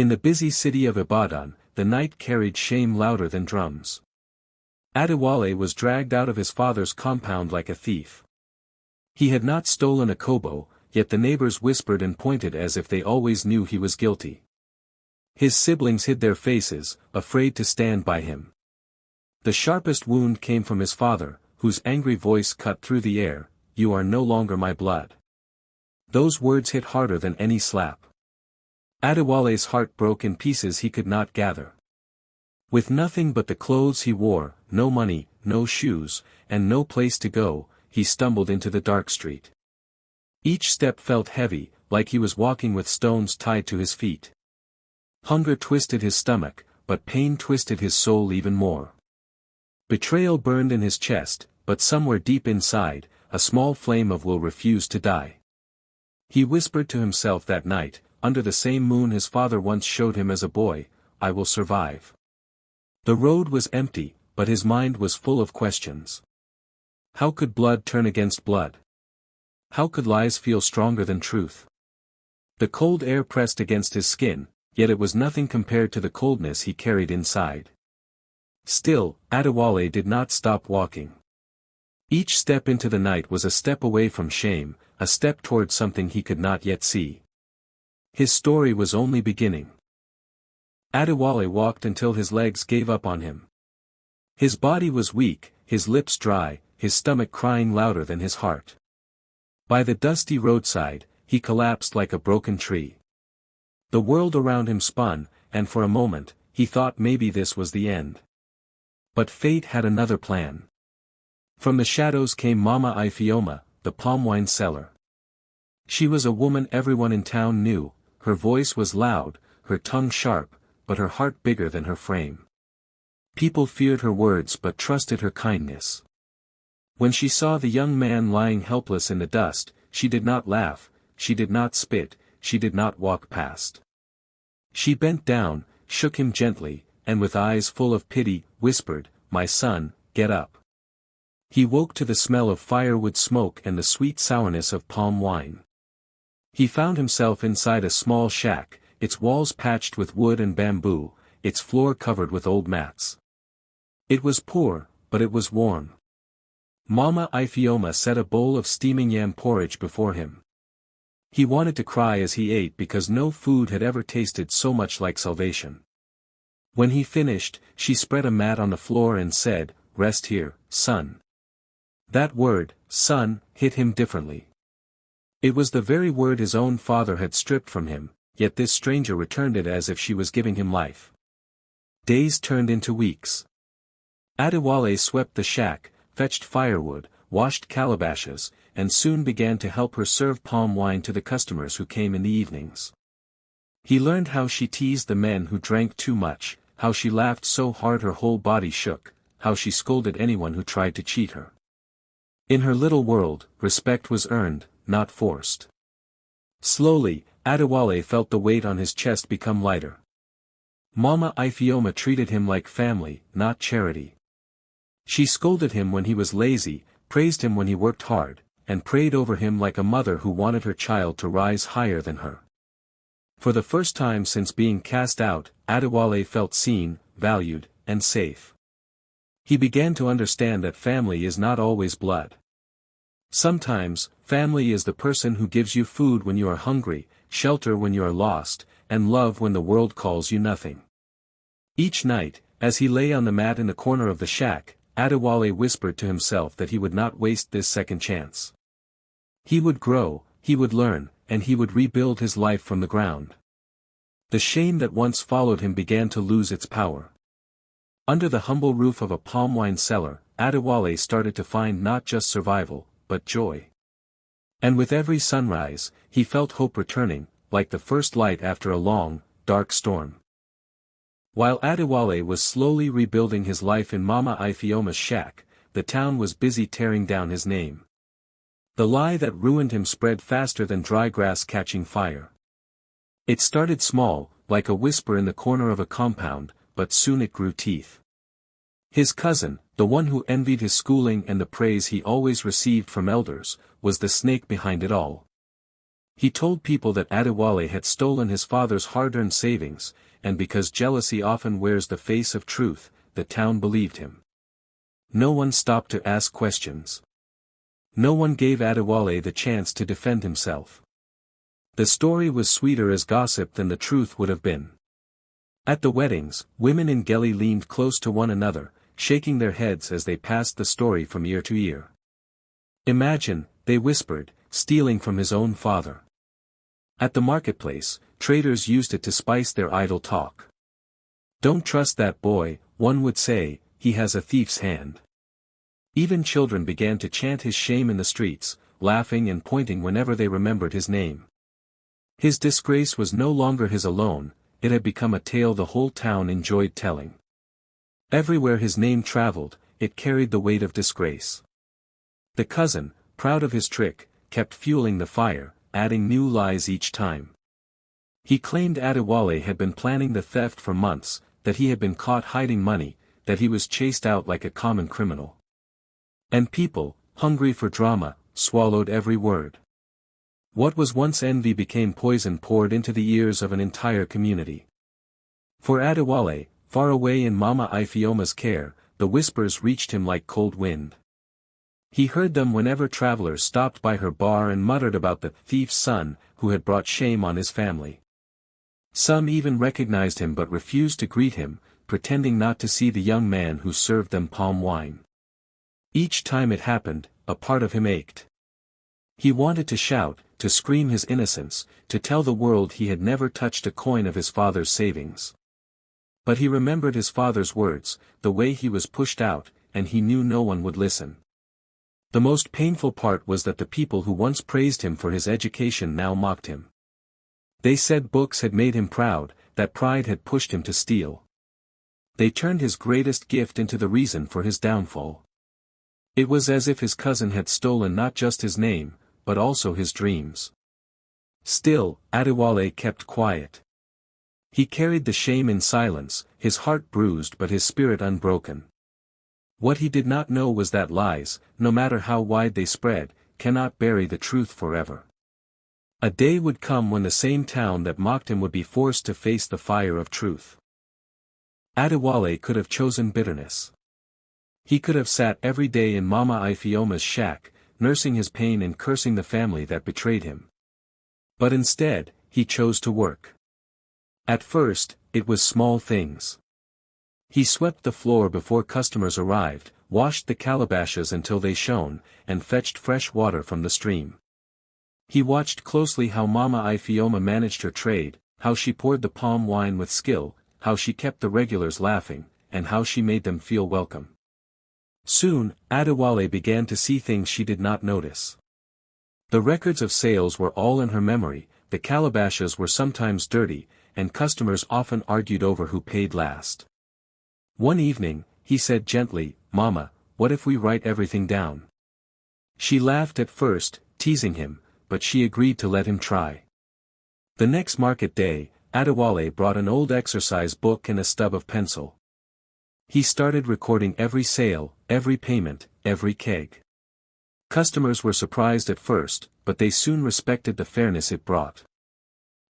In the busy city of Ibadan, the night carried shame louder than drums. Adewale was dragged out of his father's compound like a thief. He had not stolen a kobo, yet the neighbors whispered and pointed as if they always knew he was guilty. His siblings hid their faces, afraid to stand by him. The sharpest wound came from his father, whose angry voice cut through the air, "You are no longer my blood." Those words hit harder than any slap. Adewale's heart broke in pieces he could not gather. With nothing but the clothes he wore, no money, no shoes, and no place to go, he stumbled into the dark street. Each step felt heavy, like he was walking with stones tied to his feet. Hunger twisted his stomach, but pain twisted his soul even more. Betrayal burned in his chest, but somewhere deep inside, a small flame of will refused to die. He whispered to himself that night, under the same moon his father once showed him as a boy, "I will survive." The road was empty, but his mind was full of questions. How could blood turn against blood? How could lies feel stronger than truth? The cold air pressed against his skin, yet it was nothing compared to the coldness he carried inside. Still, Adewale did not stop walking. Each step into the night was a step away from shame, a step toward something he could not yet see. His story was only beginning. Adewale walked until his legs gave up on him. His body was weak, his lips dry, his stomach crying louder than his heart. By the dusty roadside, he collapsed like a broken tree. The world around him spun, and for a moment, he thought maybe this was the end. But fate had another plan. From the shadows came Mama Ifeoma, the palm wine seller. She was a woman everyone in town knew, her voice was loud, her tongue sharp, but her heart bigger than her frame. People feared her words but trusted her kindness. When she saw the young man lying helpless in the dust, she did not laugh, she did not spit, she did not walk past. She bent down, shook him gently, and with eyes full of pity, whispered, "My son, get up." He woke to the smell of firewood smoke and the sweet sourness of palm wine. He found himself inside a small shack, its walls patched with wood and bamboo, its floor covered with old mats. It was poor, but it was warm. Mama Ifeoma set a bowl of steaming yam porridge before him. He wanted to cry as he ate because no food had ever tasted so much like salvation. When he finished, she spread a mat on the floor and said, "Rest here, son." That word, son, hit him differently. It was the very word his own father had stripped from him, yet this stranger returned it as if she was giving him life. Days turned into weeks. Adewale swept the shack, fetched firewood, washed calabashes, and soon began to help her serve palm wine to the customers who came in the evenings. He learned how she teased the men who drank too much, how she laughed so hard her whole body shook, how she scolded anyone who tried to cheat her. In her little world, respect was earned, not forced. Slowly, Adewale felt the weight on his chest become lighter. Mama Ifeoma treated him like family, not charity. She scolded him when he was lazy, praised him when he worked hard, and prayed over him like a mother who wanted her child to rise higher than her. For the first time since being cast out, Adewale felt seen, valued, and safe. He began to understand that family is not always blood. Sometimes, family is the person who gives you food when you are hungry, shelter when you are lost, and love when the world calls you nothing. Each night, as he lay on the mat in the corner of the shack, Adewale whispered to himself that he would not waste this second chance. He would grow, he would learn, and he would rebuild his life from the ground. The shame that once followed him began to lose its power. Under the humble roof of a palm wine cellar, Adewale started to find not just survival, but joy. And with every sunrise, he felt hope returning, like the first light after a long, dark storm. While Adewale was slowly rebuilding his life in Mama Ifeoma's shack, the town was busy tearing down his name. The lie that ruined him spread faster than dry grass catching fire. It started small, like a whisper in the corner of a compound, but soon it grew teeth. His cousin, the one who envied his schooling and the praise he always received from elders, was the snake behind it all. He told people that Adewale had stolen his father's hard-earned savings, and because jealousy often wears the face of truth, the town believed him. No one stopped to ask questions. No one gave Adewale the chance to defend himself. The story was sweeter as gossip than the truth would have been. At the weddings, women in Gelly leaned close to one another, shaking their heads as they passed the story from ear to ear. Imagine, they whispered, stealing from his own father. At the marketplace, traders used it to spice their idle talk. Don't trust that boy, one would say, he has a thief's hand. Even children began to chant his shame in the streets, laughing and pointing whenever they remembered his name. His disgrace was no longer his alone, it had become a tale the whole town enjoyed telling. Everywhere his name traveled, it carried the weight of disgrace. The cousin, proud of his trick, kept fueling the fire, adding new lies each time. He claimed Adewale had been planning the theft for months, that he had been caught hiding money, that he was chased out like a common criminal. And people, hungry for drama, swallowed every word. What was once envy became poison poured into the ears of an entire community. For Adewale, far away in Mama Ifeoma's care, the whispers reached him like cold wind. He heard them whenever travelers stopped by her bar and muttered about the thief's son, who had brought shame on his family. Some even recognized him but refused to greet him, pretending not to see the young man who served them palm wine. Each time it happened, a part of him ached. He wanted to shout, to scream his innocence, to tell the world he had never touched a coin of his father's savings. But he remembered his father's words, the way he was pushed out, and he knew no one would listen. The most painful part was that the people who once praised him for his education now mocked him. They said books had made him proud, that pride had pushed him to steal. They turned his greatest gift into the reason for his downfall. It was as if his cousin had stolen not just his name, but also his dreams. Still, Adewale kept quiet. He carried the shame in silence, his heart bruised but his spirit unbroken. What he did not know was that lies, no matter how wide they spread, cannot bury the truth forever. A day would come when the same town that mocked him would be forced to face the fire of truth. Adewale could have chosen bitterness. He could have sat every day in Mama Ifeoma's shack, nursing his pain and cursing the family that betrayed him. But instead, he chose to work. At first, it was small things. He swept the floor before customers arrived, washed the calabashes until they shone, and fetched fresh water from the stream. He watched closely how Mama Ifeoma managed her trade, how she poured the palm wine with skill, how she kept the regulars laughing, and how she made them feel welcome. Soon, Adewale began to see things she did not notice. The records of sales were all in her memory, the calabashes were sometimes dirty, and customers often argued over who paid last. One evening, he said gently, "Mama, what if we write everything down?" She laughed at first, teasing him, but she agreed to let him try. The next market day, Adewale brought an old exercise book and a stub of pencil. He started recording every sale, every payment, every keg. Customers were surprised at first, but they soon respected the fairness it brought.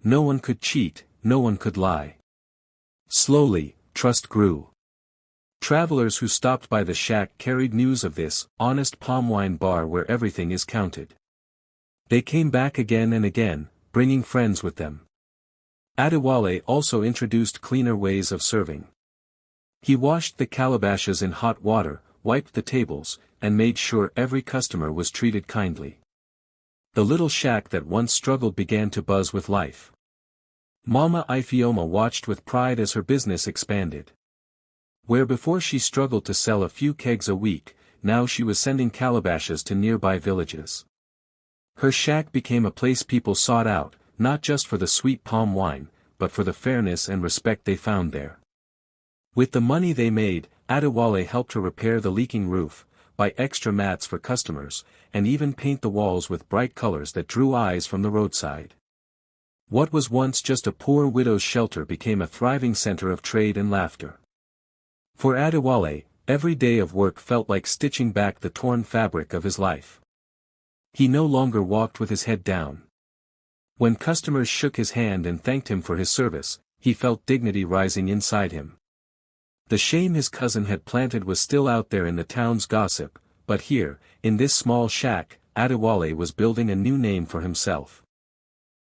No one could cheat, no one could lie. Slowly, trust grew. Travelers who stopped by the shack carried news of this honest palm wine bar where everything is counted. They came back again and again, bringing friends with them. Adewale also introduced cleaner ways of serving. He washed the calabashes in hot water, wiped the tables, and made sure every customer was treated kindly. The little shack that once struggled began to buzz with life. Mama Ifeoma watched with pride as her business expanded. Where before she struggled to sell a few kegs a week, now she was sending calabashes to nearby villages. Her shack became a place people sought out, not just for the sweet palm wine, but for the fairness and respect they found there. With the money they made, Adewale helped her repair the leaking roof, buy extra mats for customers, and even paint the walls with bright colors that drew eyes from the roadside. What was once just a poor widow's shelter became a thriving center of trade and laughter. For Adewale, every day of work felt like stitching back the torn fabric of his life. He no longer walked with his head down. When customers shook his hand and thanked him for his service, he felt dignity rising inside him. The shame his cousin had planted was still out there in the town's gossip, but here, in this small shack, Adewale was building a new name for himself.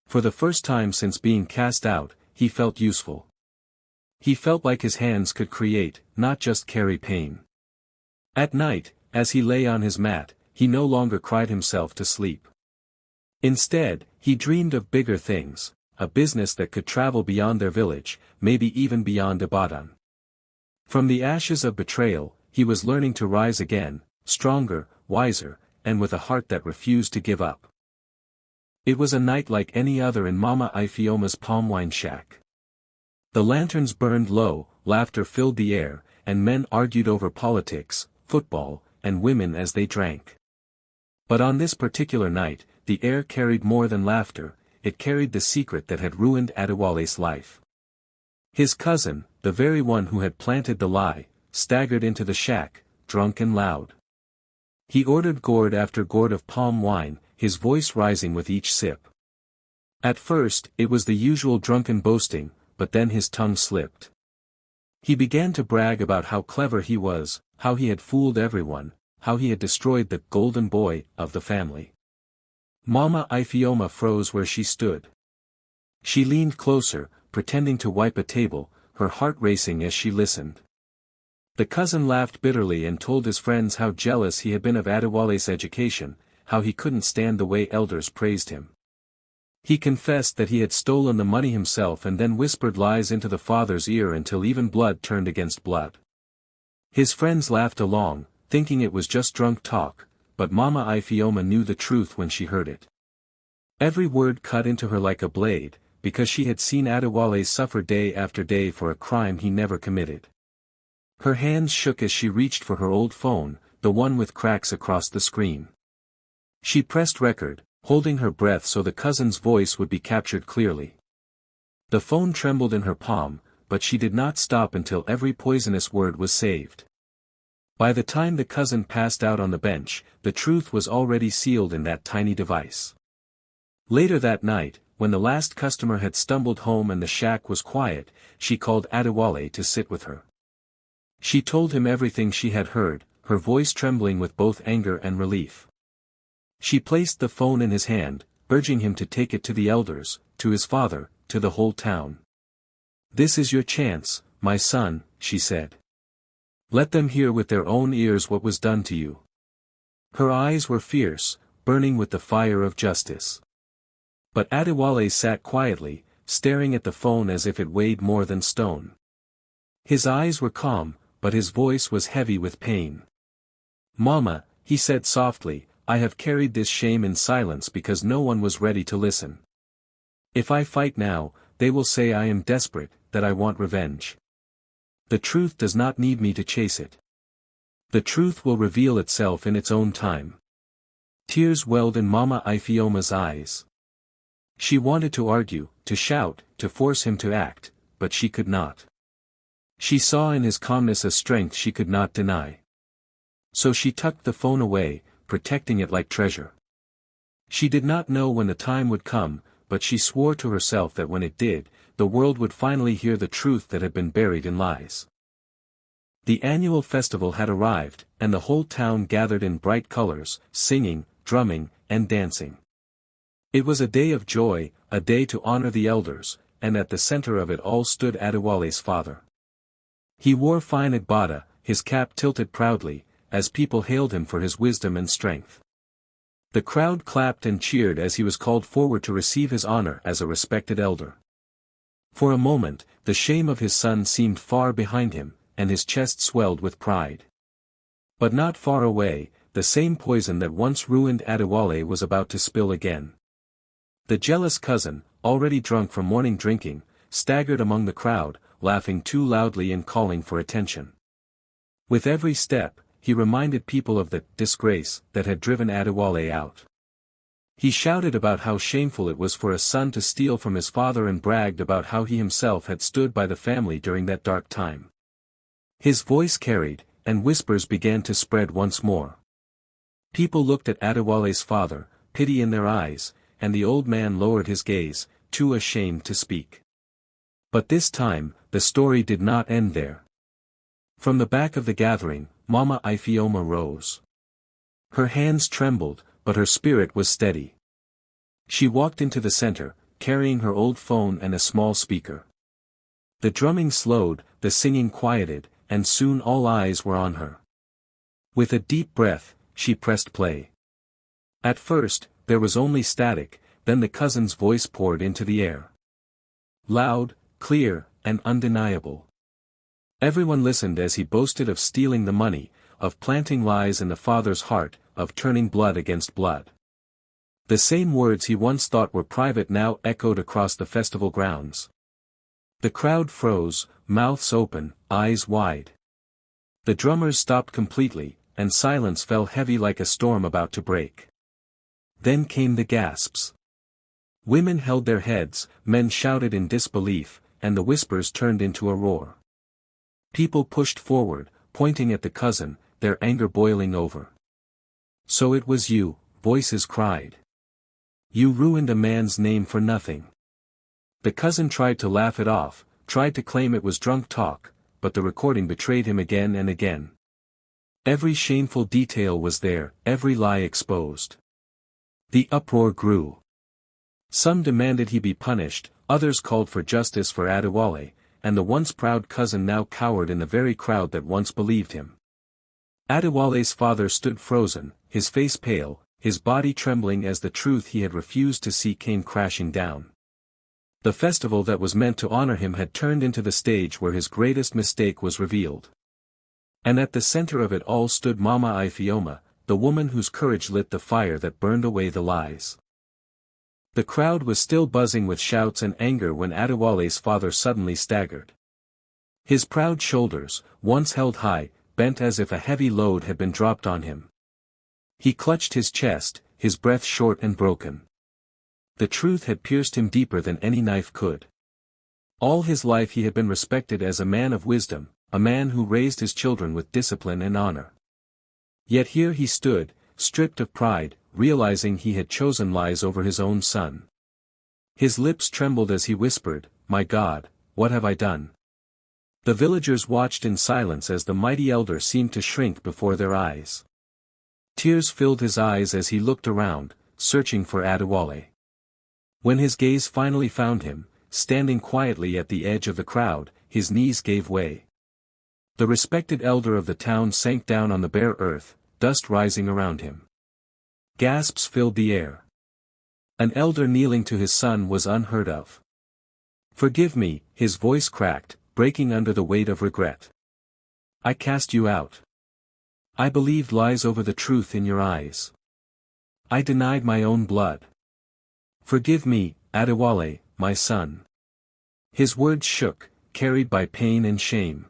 For the first time since being cast out, he felt useful. He felt like his hands could create, not just carry pain. At night, as he lay on his mat, he no longer cried himself to sleep. Instead, he dreamed of bigger things, a business that could travel beyond their village, maybe even beyond Ibadan. From the ashes of betrayal, he was learning to rise again, stronger, wiser, and with a heart that refused to give up. It was a night like any other in Mama Ifeoma's palm wine shack. The lanterns burned low, laughter filled the air, and men argued over politics, football, and women as they drank. But on this particular night, the air carried more than laughter, it carried the secret that had ruined Adewale's life. His cousin, the very one who had planted the lie, staggered into the shack, drunk and loud. He ordered gourd after gourd of palm wine, his voice rising with each sip. At first, it was the usual drunken boasting, but then his tongue slipped. He began to brag about how clever he was, how he had fooled everyone, how he had destroyed the golden boy of the family. Mama Ifeoma froze where she stood. She leaned closer, pretending to wipe a table, her heart racing as she listened. The cousin laughed bitterly and told his friends how jealous he had been of Adewale's education, how he couldn't stand the way elders praised him. He confessed that he had stolen the money himself and then whispered lies into the father's ear until even blood turned against blood. His friends laughed along, thinking it was just drunk talk, but Mama Ifeoma knew the truth when she heard it. Every word cut into her like a blade, because she had seen Adewale suffer day after day for a crime he never committed. Her hands shook as she reached for her old phone, the one with cracks across the screen. She pressed record, holding her breath so the cousin's voice would be captured clearly. The phone trembled in her palm, but she did not stop until every poisonous word was saved. By the time the cousin passed out on the bench, the truth was already sealed in that tiny device. Later that night, when the last customer had stumbled home and the shack was quiet, she called Adewale to sit with her. She told him everything she had heard, her voice trembling with both anger and relief. She placed the phone in his hand, urging him to take it to the elders, to his father, to the whole town. "This is your chance, my son," she said. "Let them hear with their own ears what was done to you." Her eyes were fierce, burning with the fire of justice. But Adewale sat quietly, staring at the phone as if it weighed more than stone. His eyes were calm, but his voice was heavy with pain. "Mama," he said softly, "I have carried this shame in silence because no one was ready to listen. If I fight now, they will say I am desperate, that I want revenge. The truth does not need me to chase it. The truth will reveal itself in its own time." Tears welled in Mama Ifeoma's eyes. She wanted to argue, to shout, to force him to act, but she could not. She saw in his calmness a strength she could not deny. So she tucked the phone away, protecting it like treasure. She did not know when the time would come, but she swore to herself that when it did, the world would finally hear the truth that had been buried in lies. The annual festival had arrived, and the whole town gathered in bright colors, singing, drumming, and dancing. It was a day of joy, a day to honor the elders, and at the center of it all stood Adewale's father. He wore fine agbada, his cap tilted proudly, as people hailed him for his wisdom and strength. The crowd clapped and cheered as he was called forward to receive his honor as a respected elder. For a moment, the shame of his son seemed far behind him, and his chest swelled with pride. But not far away, the same poison that once ruined Adewale was about to spill again. The jealous cousin, already drunk from morning drinking, staggered among the crowd, laughing too loudly and calling for attention. With every step, he reminded people of the disgrace that had driven Adewale out. He shouted about how shameful it was for a son to steal from his father and bragged about how he himself had stood by the family during that dark time. His voice carried, and whispers began to spread once more. People looked at Adewale's father, pity in their eyes, and the old man lowered his gaze, too ashamed to speak. But this time, the story did not end there. From the back of the gathering, Mama Ifeoma rose. Her hands trembled, but her spirit was steady. She walked into the center, carrying her old phone and a small speaker. The drumming slowed, the singing quieted, and soon all eyes were on her. With a deep breath, she pressed play. At first, there was only static, then the cousin's voice poured into the air. Loud, clear, and undeniable. Everyone listened as he boasted of stealing the money, of planting lies in the father's heart, of turning blood against blood. The same words he once thought were private now echoed across the festival grounds. The crowd froze, mouths open, eyes wide. The drummers stopped completely, and silence fell heavy like a storm about to break. Then came the gasps. Women held their heads, men shouted in disbelief, and the whispers turned into a roar. People pushed forward, pointing at the cousin, their anger boiling over. "So it was you," voices cried. "You ruined a man's name for nothing." The cousin tried to laugh it off, tried to claim it was drunk talk, but the recording betrayed him again and again. Every shameful detail was there, every lie exposed. The uproar grew. Some demanded he be punished, others called for justice for Adewale, and the once proud cousin now cowered in the very crowd that once believed him. Adewale's father stood frozen, his face pale, his body trembling as the truth he had refused to see came crashing down. The festival that was meant to honor him had turned into the stage where his greatest mistake was revealed. And at the center of it all stood Mama Ifeoma, the woman whose courage lit the fire that burned away the lies. The crowd was still buzzing with shouts and anger when Adewale's father suddenly staggered. His proud shoulders, once held high, bent as if a heavy load had been dropped on him. He clutched his chest, his breath short and broken. The truth had pierced him deeper than any knife could. All his life he had been respected as a man of wisdom, a man who raised his children with discipline and honor. Yet here he stood, stripped of pride, realizing he had chosen lies over his own son. His lips trembled as he whispered, "My God, what have I done?" The villagers watched in silence as the mighty elder seemed to shrink before their eyes. Tears filled his eyes as he looked around, searching for Adewale. When his gaze finally found him, standing quietly at the edge of the crowd, his knees gave way. The respected elder of the town sank down on the bare earth, dust rising around him. Gasps filled the air. An elder kneeling to his son was unheard of. "Forgive me," his voice cracked, breaking under the weight of regret. "I cast you out. I believed lies over the truth in your eyes. I denied my own blood. Forgive me, Adewale, my son." His words shook, carried by pain and shame.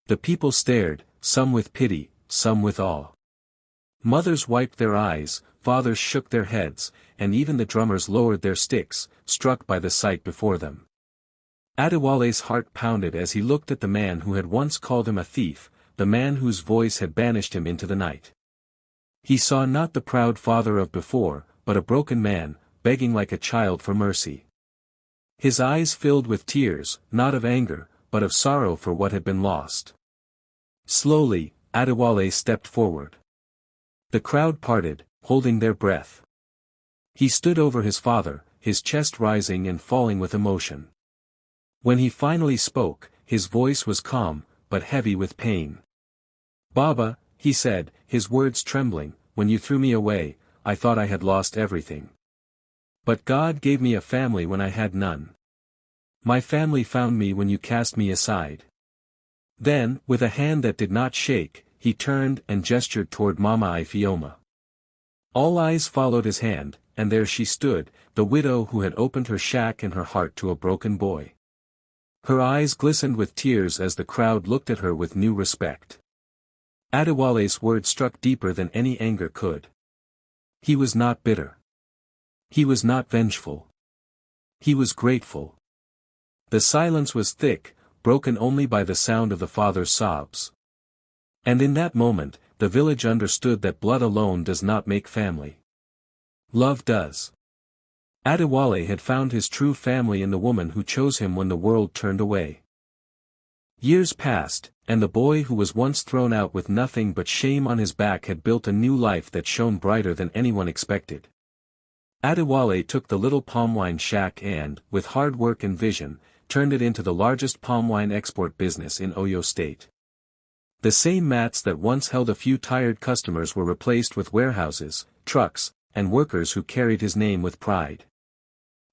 The people stared, some with pity, some with awe. Mothers wiped their eyes, fathers shook their heads, and even the drummers lowered their sticks, struck by the sight before them. Adewale's heart pounded as he looked at the man who had once called him a thief, the man whose voice had banished him into the night. He saw not the proud father of before, but a broken man, begging like a child for mercy. His eyes filled with tears, not of anger, but of sorrow for what had been lost. Slowly, Adewale stepped forward. The crowd parted, holding their breath. He stood over his father, his chest rising and falling with emotion. When he finally spoke, his voice was calm, but heavy with pain. "Baba," he said, his words trembling, "when you threw me away, I thought I had lost everything. But God gave me a family when I had none. My family found me when you cast me aside." Then, with a hand that did not shake, he turned and gestured toward Mama Ifeoma. All eyes followed his hand, and there she stood, the widow who had opened her shack and her heart to a broken boy. Her eyes glistened with tears as the crowd looked at her with new respect. Adewale's words struck deeper than any anger could. He was not bitter. He was not vengeful. He was grateful. The silence was thick, broken only by the sound of the father's sobs. And in that moment, the village understood that blood alone does not make family. Love does. Adewale had found his true family in the woman who chose him when the world turned away. Years passed, and the boy who was once thrown out with nothing but shame on his back had built a new life that shone brighter than anyone expected. Adewale took the little palm wine shack and, with hard work and vision, turned it into the largest palm wine export business in Oyo State. The same mats that once held a few tired customers were replaced with warehouses, trucks, and workers who carried his name with pride.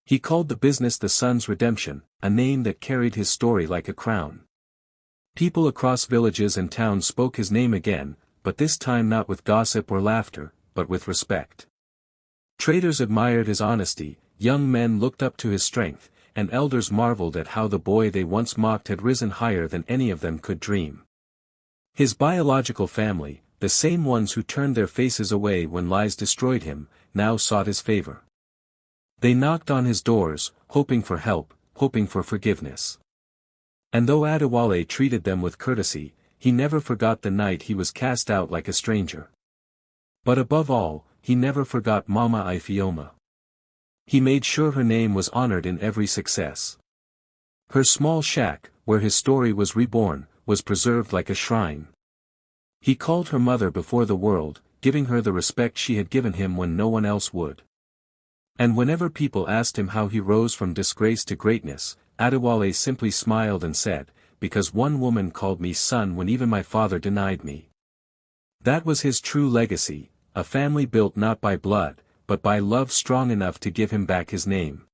He called the business the Sun's Redemption, a name that carried his story like a crown. People across villages and towns spoke his name again, but this time not with gossip or laughter, but with respect. Traders admired his honesty, young men looked up to his strength, and elders marveled at how the boy they once mocked had risen higher than any of them could dream. His biological family, the same ones who turned their faces away when lies destroyed him, now sought his favor. They knocked on his doors, hoping for help, hoping for forgiveness. And though Adewale treated them with courtesy, he never forgot the night he was cast out like a stranger. But above all, he never forgot Mama Ifeoma. He made sure her name was honored in every success. Her small shack, where his story was reborn, was preserved like a shrine. He called her mother before the world, giving her the respect she had given him when no one else would. And whenever people asked him how he rose from disgrace to greatness, Adewale simply smiled and said, "Because one woman called me son when even my father denied me." That was his true legacy, a family built not by blood, but by love strong enough to give him back his name.